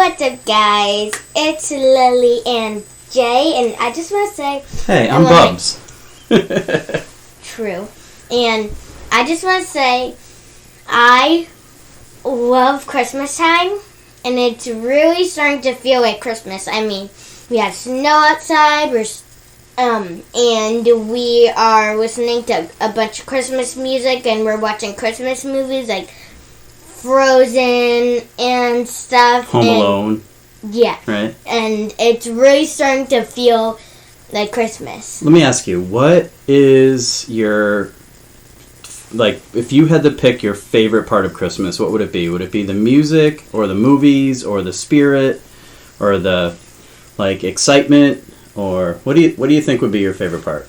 what's up, guys? It's Lily and Jay, and I just want to say... Hey, I'm Bubbs. True. And I just want to say, I love Christmas time, and it's really starting to feel like Christmas. I mean, we have snow outside, and we are listening to a bunch of Christmas music, and we're watching Christmas movies like Frozen and stuff. Home Alone. Yeah. Right? And it's really starting to feel like Christmas. Let me ask you, what is your... Like, if you had to pick your favorite part of Christmas, what would it be? Would it be the music, or the movies, or the spirit, or the, like, excitement? Or what do you think would be your favorite part?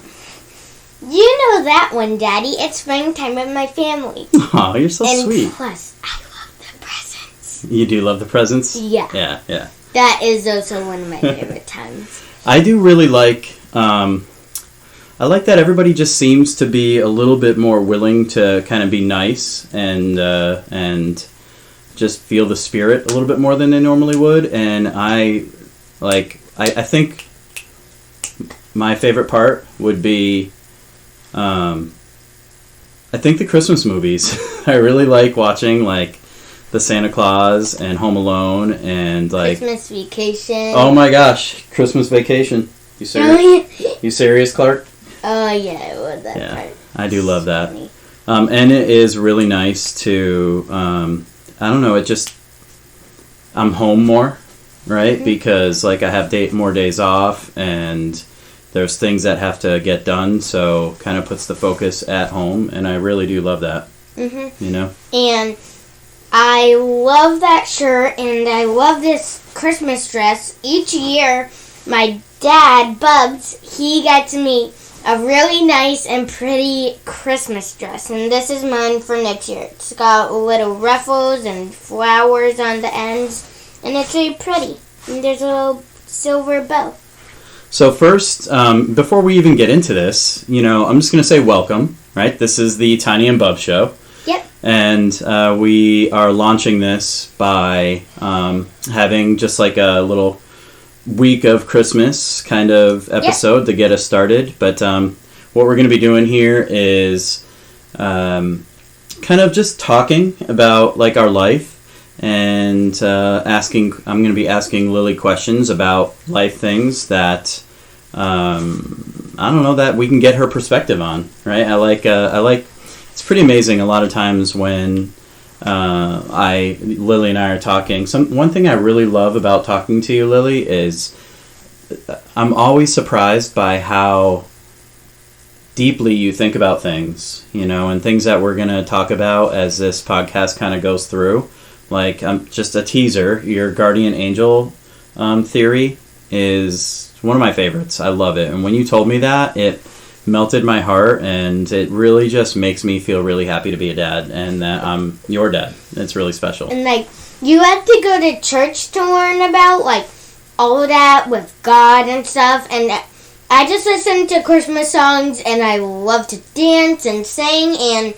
You know that one, Daddy. It's spending time with my family. Oh, you're so sweet. And plus, I love the presents. You do love the presents? Yeah. Yeah. That is also one of my favorite times. I do really like... I like that everybody just seems to be a little bit more willing to kind of be nice and just feel the spirit a little bit more than they normally would. And I think my favorite part would be, I think the Christmas movies. I really like watching like the Santa Claus and Home Alone and like Christmas Vacation. Oh my gosh, Christmas Vacation. You serious? You serious, Clark? Oh, yeah, I love that part. I do love that. And it is really nice to, I don't know, I'm home more, right? Mm-hmm. Because, like, I have more days off, and there's things that have to get done, so kind of puts the focus at home, and I really do love that. Mm-hmm. You know? And I love that shirt, and I love this Christmas dress. Each year, my dad, Bubbs, he gets me a really nice and pretty Christmas dress, and this is mine for next year. It's got little ruffles and flowers on the ends, and it's really pretty. And there's a little silver bow. So first, before we even get into this, I'm just going to say welcome, right? This is the Tiny and Bub Show. Yep. And we are launching this by having just like a little week of Christmas kind of episode to get us started. But what we're going to be doing here is kind of just talking about like our life and I'm going to be asking Lily questions about life things that I don't know, that we can get her perspective on, right? I like it's pretty amazing a lot of times when Lily and I are talking. One thing I really love about talking to you, Lily, is I'm always surprised by how deeply you think about things, and things that we're going to talk about as this podcast kind of goes through. Like, just a teaser, your guardian angel theory is one of my favorites. I love it. And when you told me that, it melted my heart, and it really just makes me feel really happy to be a dad, and that I'm your dad. It's really special. And like, you have to go to church to learn about like all of that with God and stuff, and I just listen to Christmas songs, and I love to dance and sing, and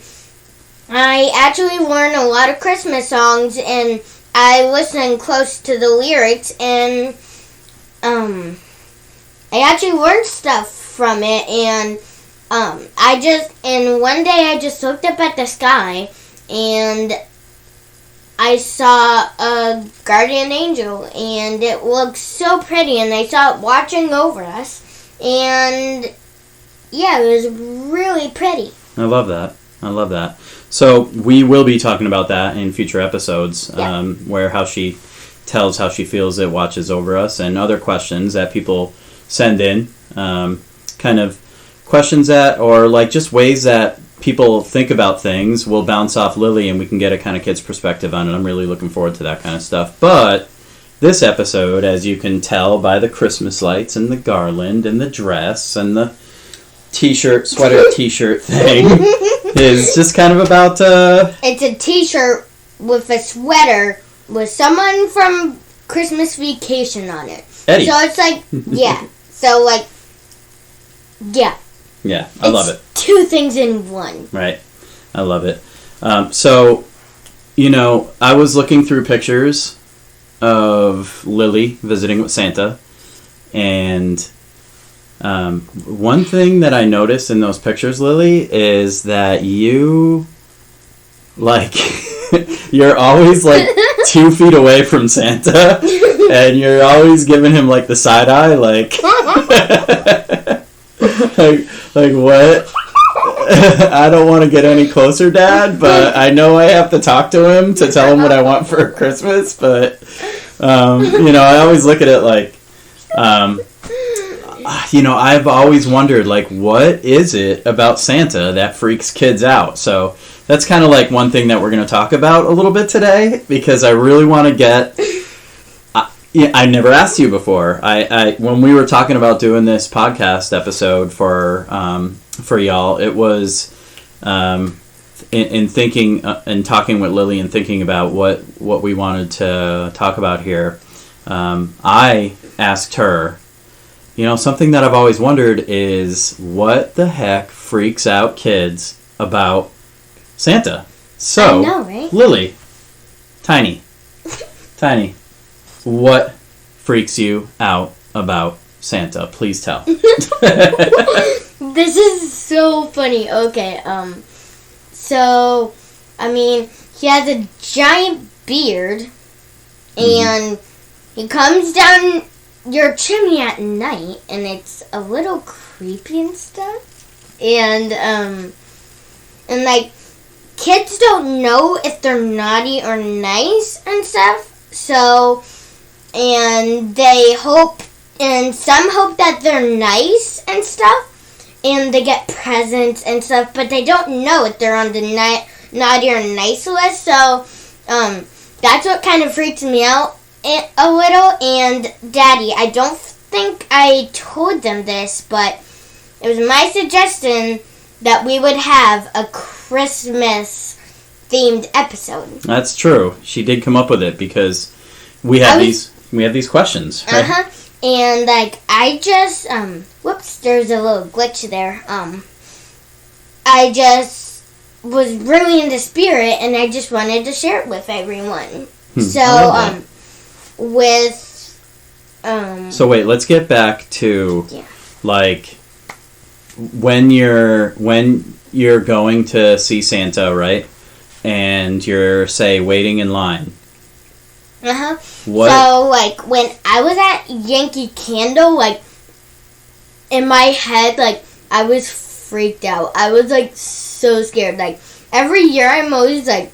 I actually learn a lot of Christmas songs, and I listen close to the lyrics, and I actually learned stuff from it, and one day I just looked up at the sky, and I saw a guardian angel, and it looked so pretty, and I saw it watching over us, and yeah, it was really pretty. I love that. So we will be talking about that in future episodes, where how she tells how she feels it watches over us, and other questions that people send in, kind of questions that, or like just ways that people think about things, will bounce off Lily, and we can get a kind of kid's perspective on it. I'm really looking forward to that kind of stuff. But this episode, as you can tell by the Christmas lights and the garland and the dress and the sweater t-shirt thing, is just kind of about... It's a t-shirt with a sweater with someone from Christmas Vacation on it. Eddie. So it's like, yeah. So like, yeah. Yeah, I love it. Two things in one. Right. I love it. So, I was looking through pictures of Lily visiting with Santa, and one thing that I noticed in those pictures, Lily, is that you, like, you're always, like, 2 feet away from Santa, and you're always giving him, like, the side eye, like, like what? I don't want to get any closer, Dad, but I know I have to talk to him to tell him what I want for Christmas, but, I always look at it like, I've always wondered, like, what is it about Santa that freaks kids out? So that's kind of like one thing that we're going to talk about a little bit today, because I really want to get... I never asked you before. I when we were talking about doing this podcast episode for y'all, it was in thinking and talking with Lily and thinking about what we wanted to talk about here. I asked her, something that I've always wondered is what the heck freaks out kids about Santa. So, I know, right? Lily, Tiny, what freaks you out about Santa? Please tell. This is so funny. Okay, so, he has a giant beard, and he comes down your chimney at night, and it's a little creepy and stuff, and like, kids don't know if they're naughty or nice and stuff, so, and they hope, and some hope that they're nice and stuff, and they get presents and stuff, but they don't know if they're on the naughty or nice list, so, that's what kind of freaks me out a little. And Daddy, I don't think I told them this, but it was my suggestion that we would have a Christmas themed episode. That's true. She did come up with it because we have these questions, right? And like I just whoops, there's a little glitch there. I just was really in the spirit, and I just wanted to share it with everyone. So So wait, let's get back to like when you're going to see Santa, right? And you're, say, waiting in line. What? So like when I was at Yankee Candle, like in my head, like I was freaked out. I was like so scared. Like every year I'm always like,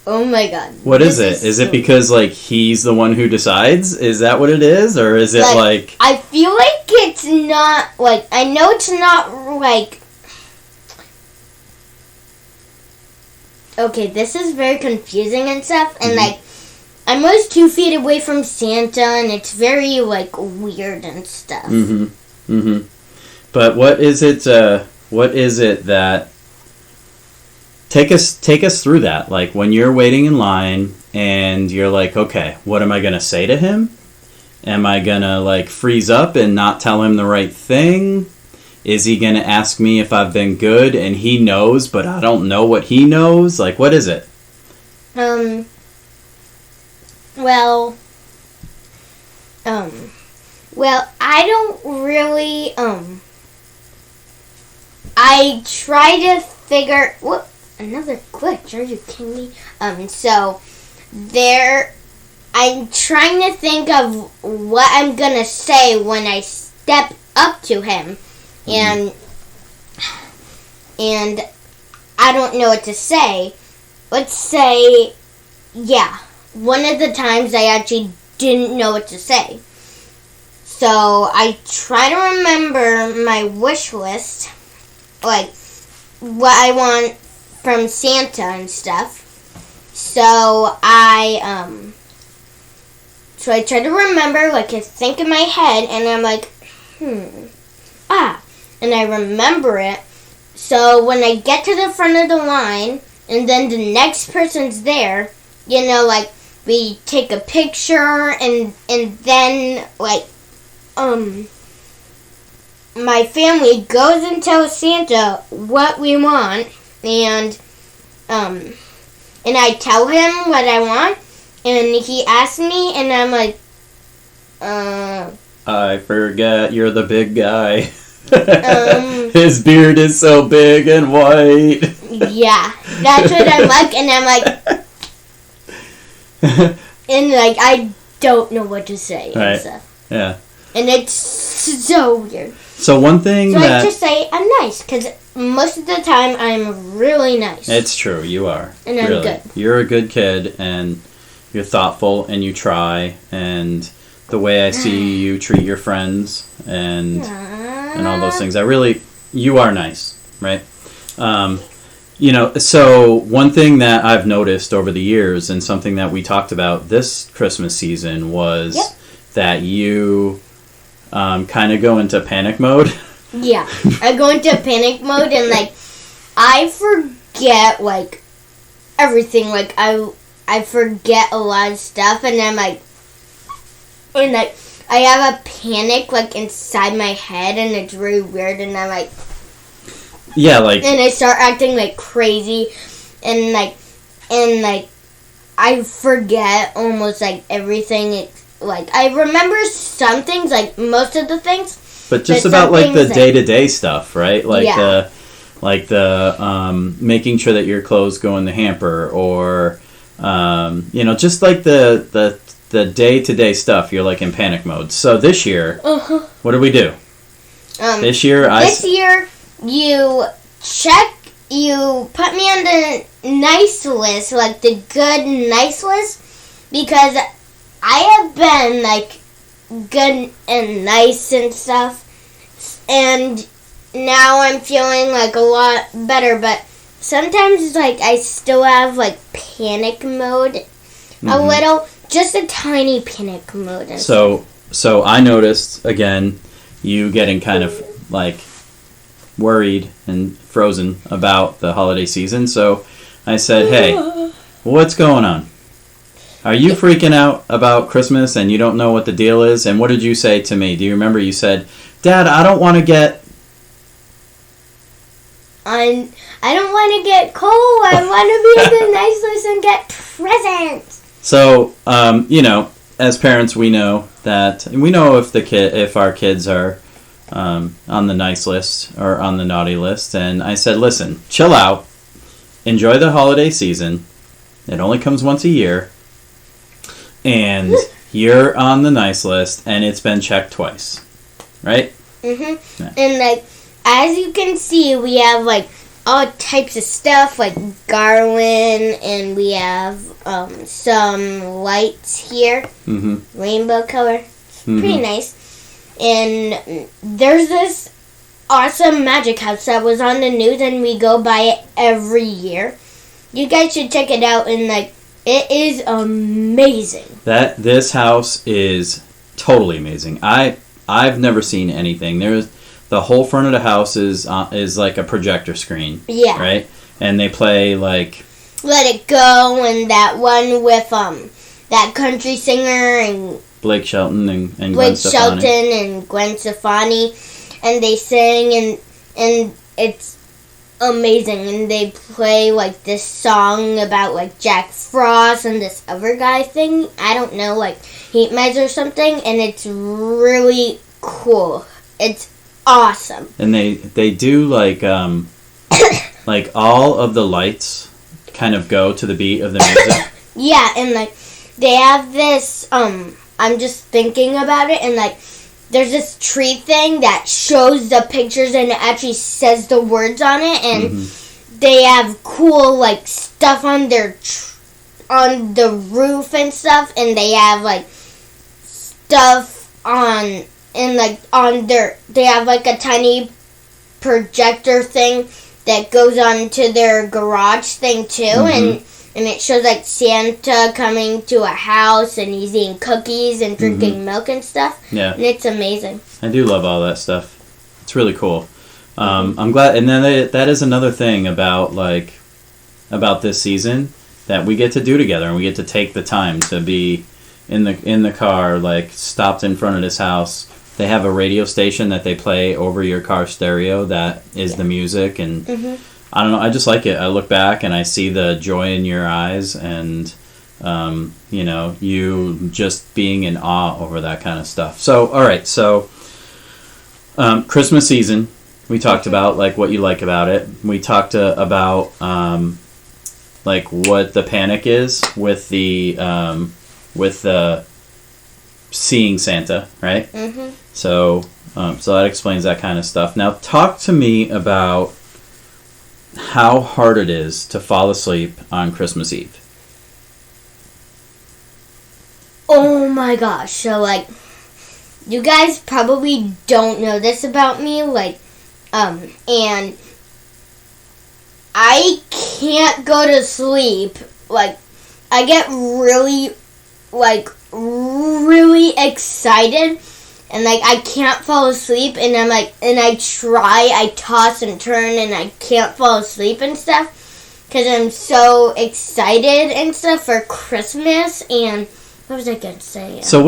oh my god. What is it? Is it because like he's the one who decides? Is that what it is? Or is it like I feel like it's not like, I know it's not like, okay, this is very confusing and stuff, and like I'm always 2 feet away from Santa, and it's very like weird and stuff. But what is it that take us through that? Like when you're waiting in line and you're like, okay, what am I gonna say to him? Am I gonna like freeze up and not tell him the right thing? Is he gonna ask me if I've been good and he knows but I don't know what he knows? Like what is it? Well, I don't really, I try to figure, another glitch, are you kidding me? So, I'm trying to think of what I'm gonna say when I step up to him, and I don't know what to say. Let's say, one of the times I actually didn't know what to say. So I try to remember my wish list, like what I want from Santa and stuff. So I try to remember, like I think in my head, and I'm like, and I remember it. So when I get to the front of the line, and then the next person's there, like we take a picture, and then like my family goes and tells Santa what we want, and I tell him what I want, and he asked me, and I'm like, I forget you're the big guy. His beard is so big and white. Yeah, that's what I'm like, and I'm like, and like I don't know what to say right. and stuff. Yeah. And it's so weird. So one thing so that... I just say I'm nice, because most of the time I'm really nice. It's true, you are. And I'm really. good. You're a good kid, and you're thoughtful, and you try, and the way I see you treat your friends, and all those things. You are nice, right? So one thing that I've noticed over the years, and something that we talked about this Christmas season, was that you kind of go into panic mode. Yeah, I go into panic mode, and like I forget like everything. Like I forget a lot of stuff, and I'm like, and like I have a panic like inside my head, and it's really weird, and I'm like, yeah, like, and I start acting like crazy, and like I forget almost like everything. It's like I remember some things, like most of the things, but just about like the day-to-day stuff, right? Like the making sure that your clothes go in the hamper, or just like the day-to-day stuff. You're like in panic mode. So this year, what did we do? This year you put me on the nice list, like the good nice list, because I have been like good and nice and stuff, and now I'm feeling like a lot better, but sometimes like I still have like panic mode a little, just a tiny panic mode. So I noticed again you getting kind of like worried and frozen about the holiday season, so I said, hey, what's going on? Are you freaking out about Christmas and you don't know what the deal is? And what did you say to me? Do you remember? You said, Dad, I don't want to get cold. I want to be the nice list and get presents. So, as parents, we know if our kids are on the nice list or on the naughty list. And I said, listen, chill out, enjoy the holiday season. It only comes once a year, and you're on the nice list, and it's been checked twice, right? Yeah. And like, as you can see, we have like all types of stuff, like garland, and we have some lights here, rainbow color. It's pretty nice. And there's this awesome magic house that was on the news, and we go by it every year. You guys should check it out, and like, it is amazing. This house is totally amazing. I've never seen anything. The whole front of the house is like a projector screen. Yeah. Right? And they play like Let It Go, and that one with that country singer and Blake Shelton and Blake Shelton and Gwen Stefani, and they sing, and it's amazing, and they play like this song about like Jack Frost and this other guy thing. I don't know, like Heat Mice or something, and it's really cool. It's awesome. And they do like like all of the lights kind of go to the beat of the music. Yeah, and like they have this I'm just thinking about it, and like there's this tree thing that shows the pictures and it actually says the words on it, and they have cool like stuff on their on the roof and stuff, and they have like stuff on, and like on they have like a tiny projector thing that goes on to their garage thing too, and it shows like Santa coming to a house, and he's eating cookies and drinking milk and stuff. Yeah. And it's amazing. I do love all that stuff. It's really cool. I'm glad. And then that is another thing about this season that we get to do together, and we get to take the time to be in the car, like stopped in front of this house. They have a radio station that they play over your car stereo that is the music, and I don't know, I just like it. I look back and I see the joy in your eyes, and you just being in awe over that kind of stuff. So, all right, so Christmas season, we talked about like what you like about it. We talked about like what the panic is with the seeing Santa, right? Mm-hmm. So that explains that kind of stuff. Now, talk to me about how hard it is to fall asleep on Christmas Eve. Oh my gosh. So, like, you guys probably don't know this about me, like, and I can't go to sleep. Like, I get really excited, and like I can't fall asleep, and I'm like, and I toss and turn, and I can't fall asleep and stuff, because I'm so excited and stuff for Christmas. And what was I gonna say? So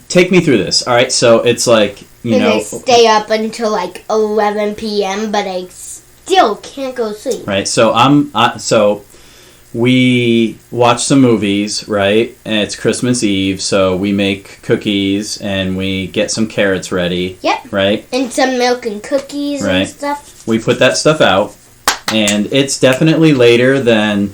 take me through this. All right, so it's like, I stay up until like 11 p.m., but I still can't go to sleep. Right, so we watch some movies, right? And it's Christmas Eve, so we make cookies and we get some carrots ready. Yep. Right? And some milk and cookies and stuff. We put that stuff out, and it's definitely later than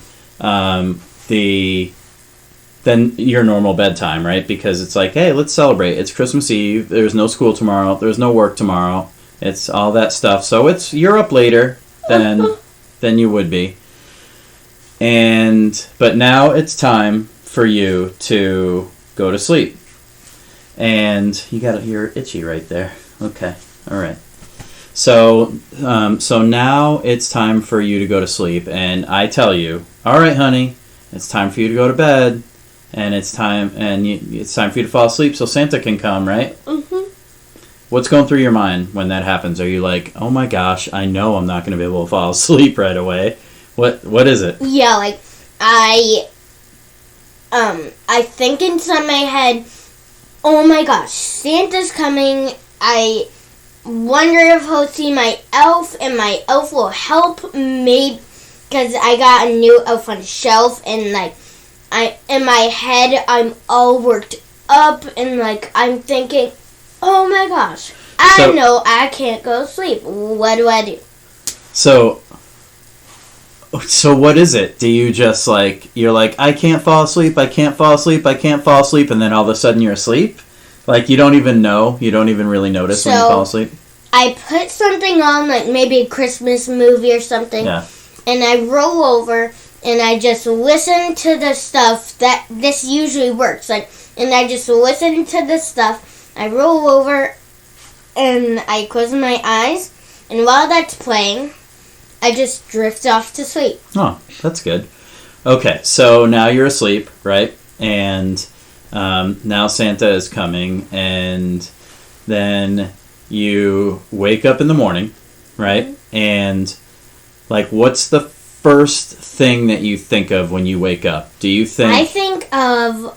than your normal bedtime, right? Because it's like, hey, let's celebrate. It's Christmas Eve. There's no school tomorrow. There's no work tomorrow. It's all that stuff. So you're up later than you would be. But now it's time for you to go to sleep. And you're itchy right there. Okay. All right. So now it's time for you to go to sleep, and I tell you, all right, honey, it's time for you to go to bed. And it's time for you to fall asleep so Santa can come, right? Mm-hmm. What's going through your mind when that happens? Are you like, oh my gosh, I know I'm not going to be able to fall asleep right away? What is it? Yeah, like I think inside my head, oh my gosh, Santa's coming. I wonder if he'll see my elf, and my elf will help me, because I got a new elf on the shelf, and like, in my head, I'm all worked up, and like I'm thinking, oh my gosh, I know I can't go to sleep. What do I do? So what is it? Do you just you're like, I can't fall asleep, I can't fall asleep, I can't fall asleep, and then all of a sudden you're asleep? Like you don't even know, you don't even really notice when you fall asleep? I put something on, like maybe a Christmas movie or something, and I roll over. And I just listen to the stuff that this usually works. And I just listen to the stuff. I roll over and I close my eyes. And while that's playing, I just drift off to sleep. Oh, that's good. Okay, so now you're asleep, right? And now Santa is coming. And then you wake up in the morning, right? Mm-hmm. And what's the first thing that you think of when you wake up? Do you think... I think of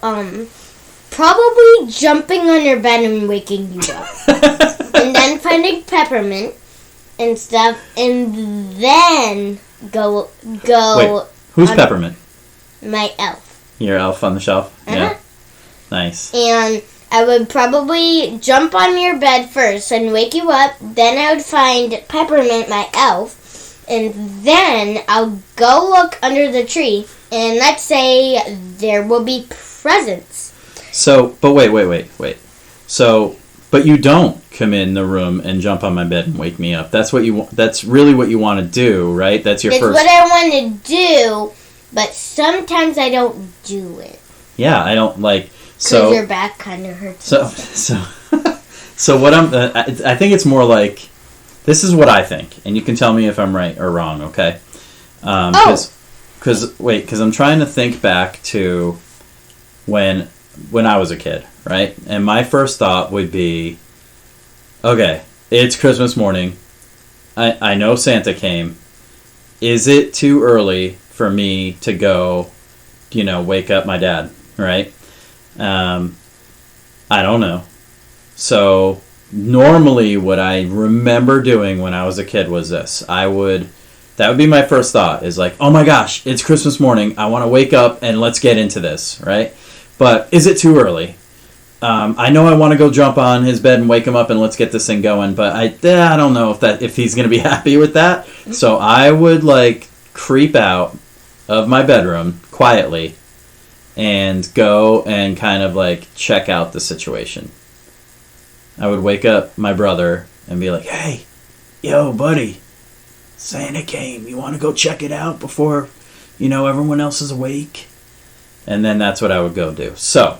probably jumping on your bed and waking you up. And then finding peppermint and stuff, and then go Wait, who's Peppermint? My elf. Your elf on the shelf? Uh-huh. Yeah. Nice. And I would probably jump on your bed first and wake you up. Then I would find Peppermint, my elf. And then I'll go look under the tree, and let's say there will be presents. So, but wait. So, but you don't come in the room and jump on my bed and wake me up. That's really what you want to do, right? That's first... It's what I want to do, but sometimes I don't do it. Yeah, I don't because your back kind of hurts. So what I think it's more like... This is what I think, and you can tell me if I'm right or wrong, okay? Because I'm trying to think back to when I was a kid, right? And my first thought would be, okay, it's Christmas morning. I know Santa came. Is it too early for me to go, wake up my dad, right? I don't know. So... Normally, what I remember doing when I was a kid was this. I would That would be my first thought, is like, oh my gosh, it's Christmas morning. I want to wake up and let's get into this, right? But is it too early? I know I want to go jump on his bed and wake him up and let's get this thing going, but I don't know if he's going to be happy with that. So I would like creep out of my bedroom quietly and go and kind of like check out the situation. I would wake up my brother and be like, hey, yo, buddy, Santa came. You want to go check it out before, everyone else is awake? And then that's what I would go do. So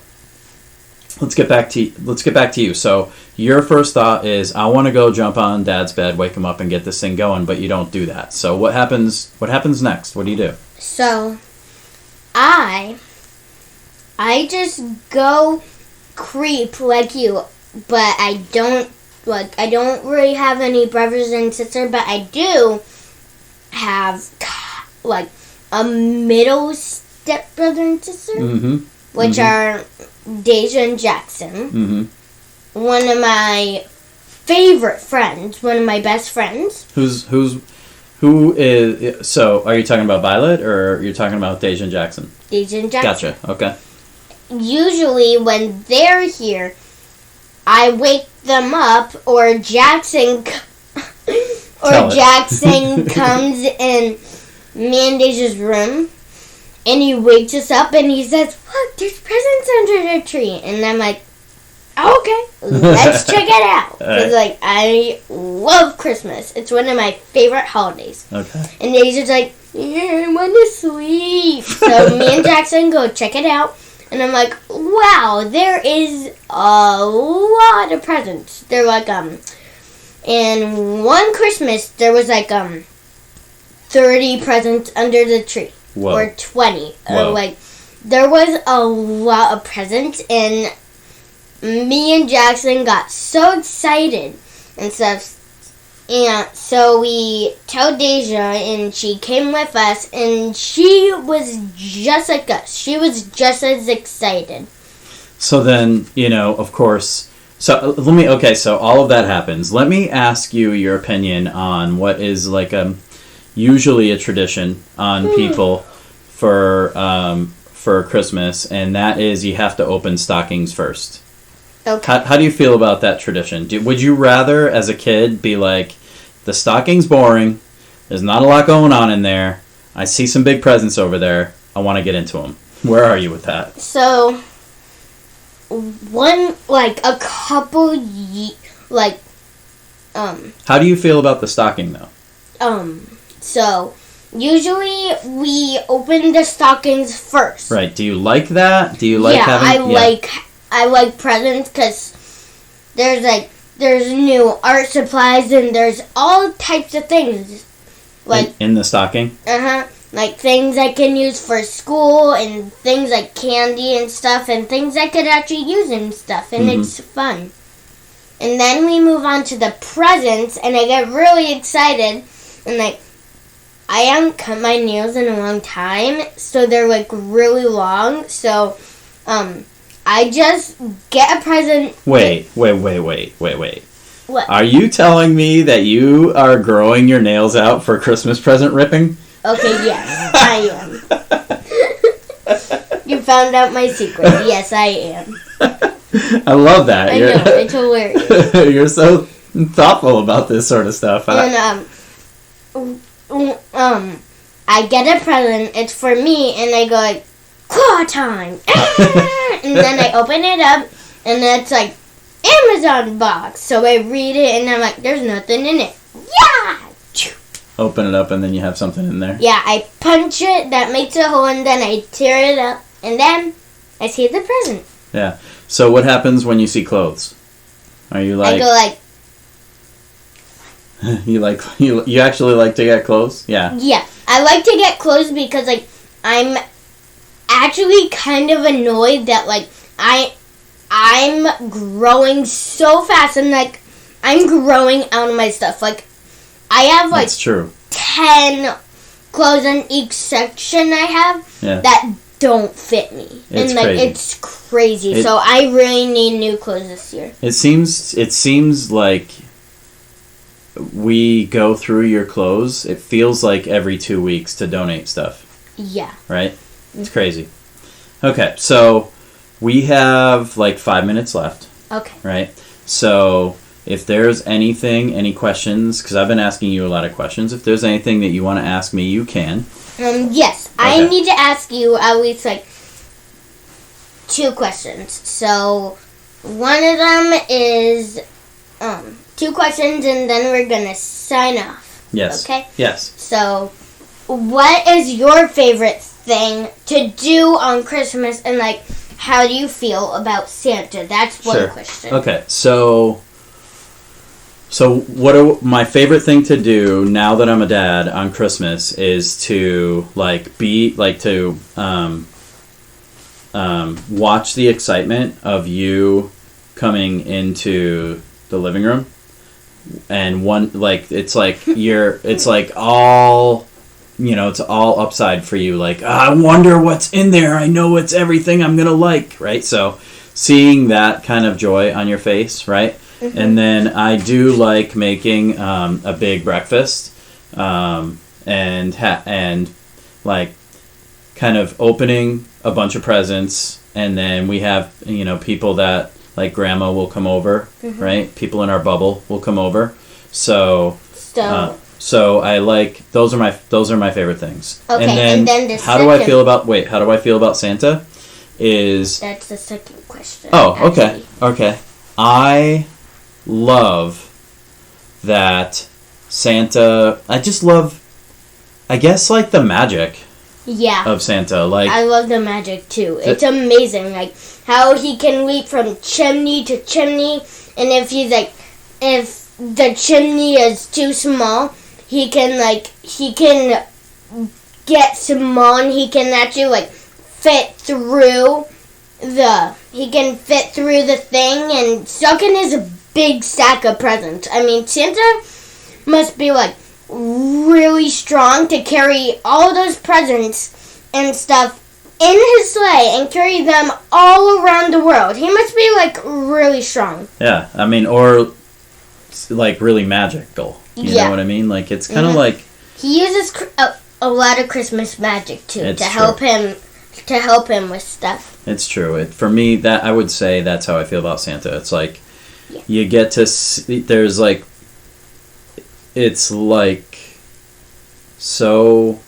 let's get back to you. So your first thought is, I want to go jump on Dad's bed, wake him up, and get this thing going, but you don't do that. So what happens next? What do you do? So I just go creep like you, but I don't really have any brothers and sisters, but I do have like a middle stepbrother and sister, which are Deja and Jackson. One of my favorite friends, one of my best friends. Who is? So, are you talking about Violet, or you're talking about Deja and Jackson? Deja and Jackson. Gotcha. Okay. Usually, when they're here, I wake them up, or Jackson comes in me and Deja's room, and he wakes us up, and he says, "Look, there's presents under the tree," and I'm like, okay, let's check it out. Because, like, I love Christmas. It's one of my favorite holidays. Okay. And Deja's like, I want to sleep. So me and Jackson go check it out. And I'm like, wow, there is a lot of presents. They're like, and one Christmas, there was like, 30 presents under the tree. Whoa. Or 20. Whoa. Or like, there was a lot of presents, and me and Jackson got so excited and stuff. And so we told Deja, and she came with us, and she was just like us. She was just as excited. So then, of course, so all of that happens. Let me ask you your opinion on what is like usually a tradition on people for Christmas, and that is you have to open stockings first. Okay. How do you feel about that tradition? Would you rather, as a kid, be like, the stocking's boring, there's not a lot going on in there, I see some big presents over there, I want to get into them? Where are you with that? So, How do you feel about the stocking, though? So, usually we open the stockings first. Right. Do you like that? Do you like having... I like presents because there's new art supplies, and there's all types of things. Like in the stocking? Like things I can use for school, and things like candy and stuff, and things I could actually use and stuff, and it's fun. And then we move on to the presents, and I get really excited, and like, I haven't cut my nails in a long time, so they're like really long, so I just get a present. Wait. What? Are you telling me that you are growing your nails out for Christmas present ripping? Okay, yes, I am. You found out my secret. Yes, I am. I love that. I know, it's hilarious. You're so thoughtful about this sort of stuff. And, I get a present, it's for me, and I go like, claw time! And then I open it up, and it's like, Amazon box. So I read it, and I'm like, there's nothing in it. Yeah! Open it up, and then you have something in there? Yeah, I punch it, that makes a hole, and then I tear it up, and then I see the present. Yeah. So what happens when you see clothes? Are you like... I go like... you actually like to get clothes? Yeah. Yeah. I like to get clothes because, like, I'm actually kind of annoyed that, like, I'm growing so fast, and, like, I'm growing out of my stuff. Like, I have, like, that's true. 10 clothes in each section I have that don't fit me. It's and, like, crazy. it's crazy. So I really need new clothes this year. It seems like we go through your clothes, it feels like every 2 weeks to donate stuff. Yeah. Right? It's crazy. Okay, so we have like 5 minutes left. Okay. Right? So if there's any questions, because I've been asking you a lot of questions, if there's anything that you want to ask me, you can. Yes. Okay. I need to ask you at least like 2 questions. So one of them is 2 questions, and then we're going to sign off. Yes. Okay? Yes. So what is your favorite thing to do on Christmas, and like how do you feel about Santa? That's one question. Okay, so what my favorite thing to do now that I'm a dad on Christmas is to watch the excitement of you coming into the living room, and it's all, it's all upside for you. Like, I wonder what's in there. I know it's everything I'm going to like, right? So seeing that kind of joy on your face, right? Mm-hmm. And then I do like making a big breakfast and like kind of opening a bunch of presents. And then we have, people that like grandma will come over, mm-hmm. right? People in our bubble will come over. So I like those are my favorite things. Okay, and then how do I feel about Santa? That's the second question. Oh, okay. Okay. I love that Santa. I just love, I guess, like the magic. Yeah. Of Santa. Like, I love the magic too. It's amazing, like how he can leap from chimney to chimney, and if the chimney is too small, he can get small, and he can actually fit through the thing and suck in his big stack of presents. I mean, Santa must be really strong to carry all those presents and stuff in his sleigh and carry them all around the world. He must be really strong. Yeah, I mean, or really magical. You know what I mean? Like, it's kind of like he uses a lot of Christmas magic too to help him with stuff. It's true. For me, that I would say that's how I feel about Santa. It's like you get to see, there's it's so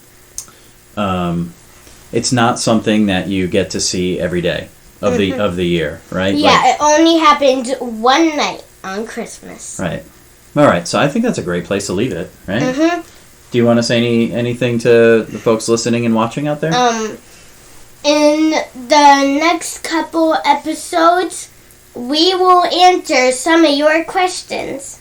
it's not something that you get to see every day of mm-hmm. the year, right? Yeah, it only happens one night on Christmas. Right. All right. So I think that's a great place to leave it, right? Mm-hmm. Do you want to say anything to the folks listening and watching out there? In the next couple episodes, we will answer some of your questions.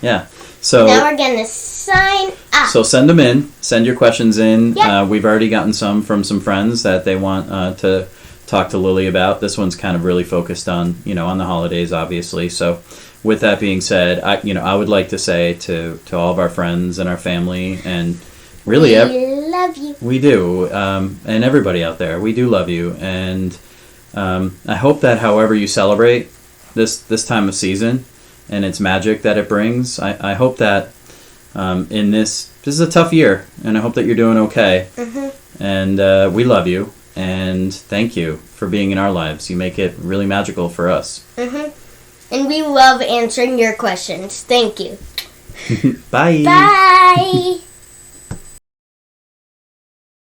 Yeah. So now we're going to sign up. So send them in. Send your questions in. Yep. We've already gotten some from some friends that they want to talk to Lily about. This one's kind of really focused on, on the holidays, obviously. So with that being said, I would like to say to all of our friends and our family, and really we love you. We do. And everybody out there, we do love you. And I hope that however you celebrate this time of season and its magic that it brings, I hope that in this is a tough year, and I hope that you're doing okay. Mm-hmm. And we love you, and thank you for being in our lives. You make it really magical for us. Mm-hmm. And we love answering your questions. Thank you. Bye. Bye.